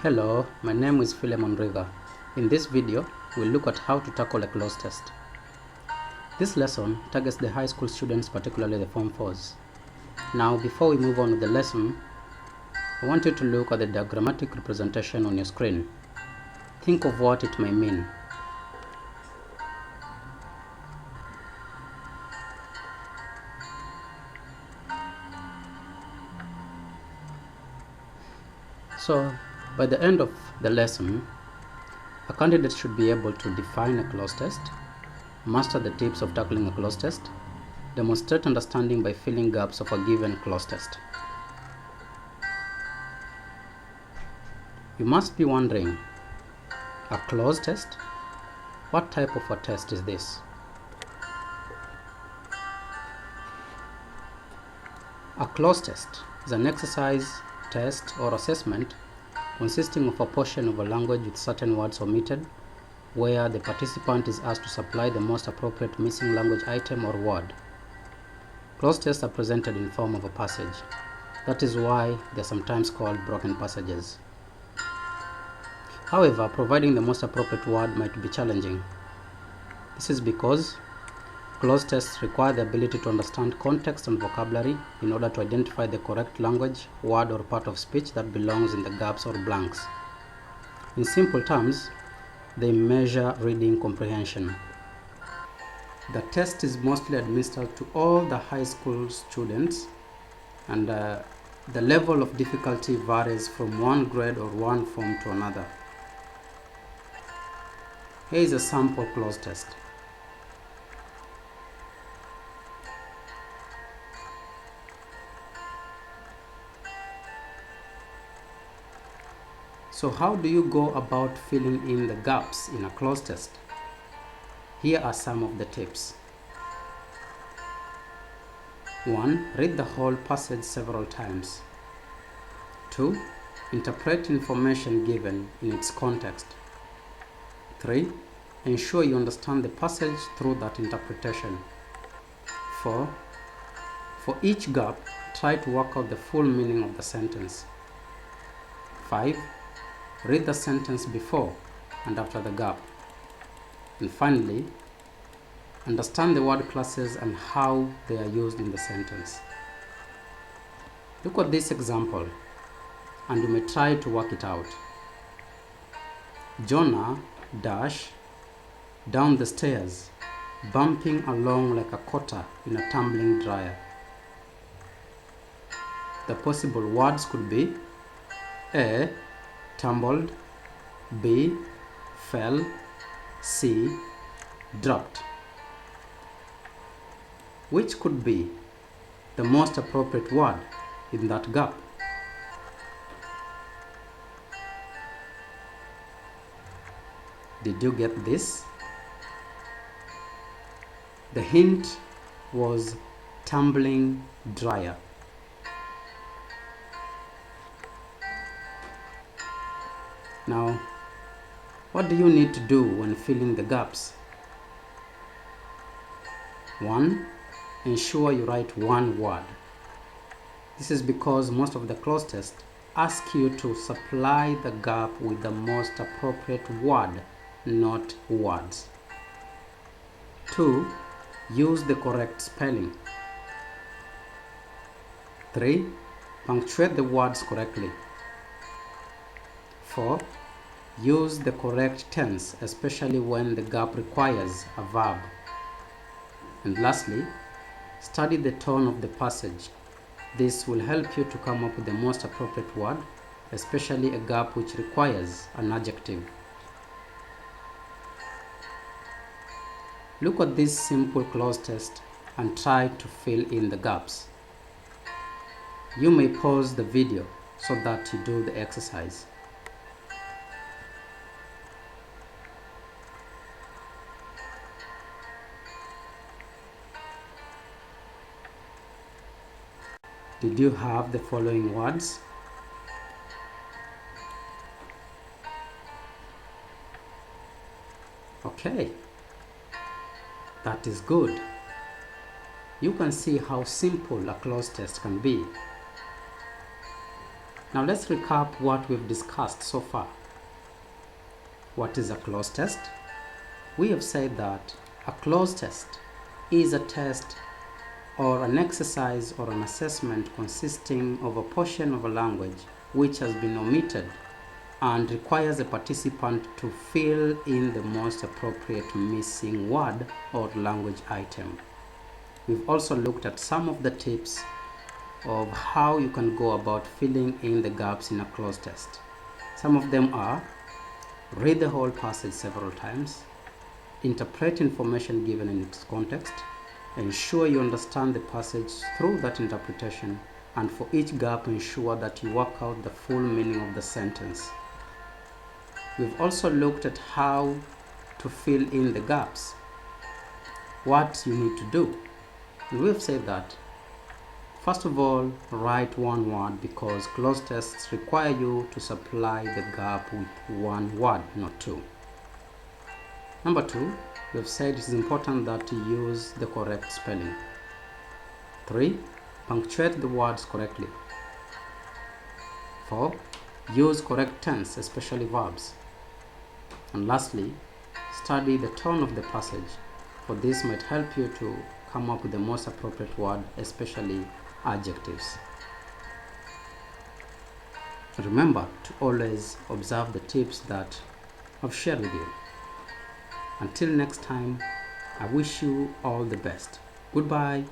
Hello, my name is Philemon Righa. In this video, we'll look at how to tackle a cloze test. This lesson targets the high school students, particularly the Form 4s. Now, before we move on with the lesson, I want you to look at the diagrammatic representation on your screen. Think of what it may mean. So, by the end of the lesson, a candidate should be able to define a cloze test, master the tips of tackling a cloze test, demonstrate understanding by filling gaps of a given cloze test. You must be wondering, a cloze test? What type of a test is this? A cloze test is an exercise, test, or assessment consisting of a portion of a language with certain words omitted, where the participant is asked to supply the most appropriate missing language item or word. Cloze tests are presented in form of a passage. That is why they are sometimes called broken passages. However, providing the most appropriate word might be challenging. This is because cloze tests require the ability to understand context and vocabulary in order to identify the correct language, word, or part of speech that belongs in the gaps or blanks. In simple terms, they measure reading comprehension. The test is mostly administered to all the high school students, and the level of difficulty varies from one grade or one form to another. Here is a sample cloze test. So how do you go about filling in the gaps in a cloze test? Here are some of the tips. 1. Read the whole passage several times. 2. Interpret information given in its context. 3. Ensure you understand the passage through that interpretation. 4. For each gap, try to work out the full meaning of the sentence. 5. Read the sentence before and after the gap. And finally, understand the word classes and how they are used in the sentence. Look at this example, and you may try to work it out. Jonah dash down the stairs, bumping along like a quarter in a tumbling dryer. The possible words could be A. Tumbled, B. Fell, C. Dropped. Which could be the most appropriate word in that gap? Did you get this? The hint was tumbling dryer. Now, what do you need to do when filling the gaps? 1. Ensure you write one word. This is because most of the cloze tests ask you to supply the gap with the most appropriate word, not words. 2. Use the correct spelling. 3. Punctuate the words correctly. 4. Use the correct tense, especially when the gap requires a verb. And lastly, study the tone of the passage. This will help you to come up with the most appropriate word, especially a gap which requires an adjective. Look at this simple cloze test and try to fill in the gaps. You may pause the video so that you do the exercise. Did you have the following words? Okay, that is good. You can see how simple a cloze test can be. Now let's recap what we've discussed so far. What is a cloze test? We have said that a cloze test is a test or an exercise or an assessment consisting of a portion of a language which has been omitted and requires a participant to fill in the most appropriate missing word or language item. We've also looked at some of the tips of how you can go about filling in the gaps in a cloze test. Some of them are: read the whole passage several times, interpret information given in its context, ensure you understand the passage through that interpretation, and for each gap ensure that you work out the full meaning of the sentence. We've also looked at how to fill in the gaps, what you need to do, and we've said that first of all, write one word, because cloze tests require you to supply the gap with one word, not two. Number two, we have said it is important that you use the correct spelling. 3. Punctuate the words correctly. 4. Use correct tense, especially verbs. And lastly, study the tone of the passage, for this might help you to come up with the most appropriate word, especially adjectives. Remember to always observe the tips that I've shared with you. Until next time, I wish you all the best. Goodbye.